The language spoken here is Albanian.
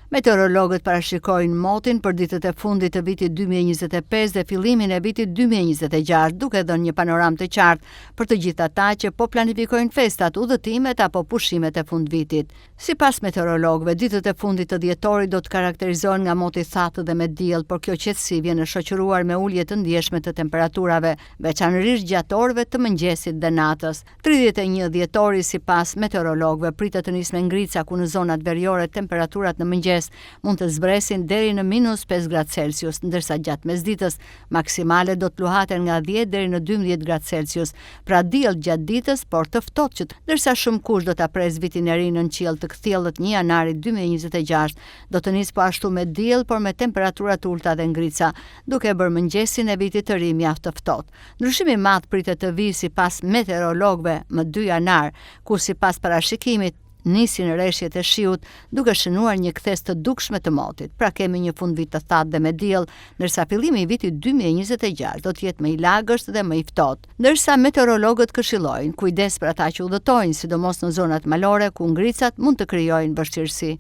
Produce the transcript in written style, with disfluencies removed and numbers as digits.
Meteorologët parashikojnë motin për ditët e fundit të vitit 2025 dhe fillimin e vitit 2026, duke dhënë një panoramë të qartë për të gjithë ata që po planifikojnë festat, udhëtimet apo pushimet e fundvitit. Sipas meteorologëve, ditët e fundit të dhjetorit do të karakterizohen nga moti thatë dhe me diell, por kjo qetësi vjen e shoqëruar me ulje të ndjeshme të temperaturave, veçanërisht gjatë orëve të mëngjesit dhe natës. 31 dhjetori sipas meteorologëve pritet të nisë me ngrica ku në zonat veriore temperaturat në mëngjes mund të zbresin deri në -5°C, ndërsa gjatë mesditës maksimale do të luhaten nga 10 deri në 12 gradë Celsius, pra diell gjatë ditës, por të ftohtë, ndërsa shumë kush do ta pres vitin e ri në qiell të kthjellët 1 janari 2026, do të nisë po ashtu me diell, por me temperatura të ulta dhe ngrica, duke bërë mëngjesin e vitit të ri mjaft të ftohtë. Ndryshimi i madh pritet të vijë sipas meteorologëve më 2 janar, ku sipas parashikimit nisin rreshjet e shiut duke shënuar një kthes të dukshme të motit. Pra kemi një fundvit të thatë dhe me diell, ndërsa fillimi i vitit 2026 do të jetë më i lagësht dhe më i ftohtë. Ndërsa meteorologët këshillojnë kujdes për ata që udhëtojnë, sidomos në zonat malore ku ngricat mund të krijojnë vështirësi.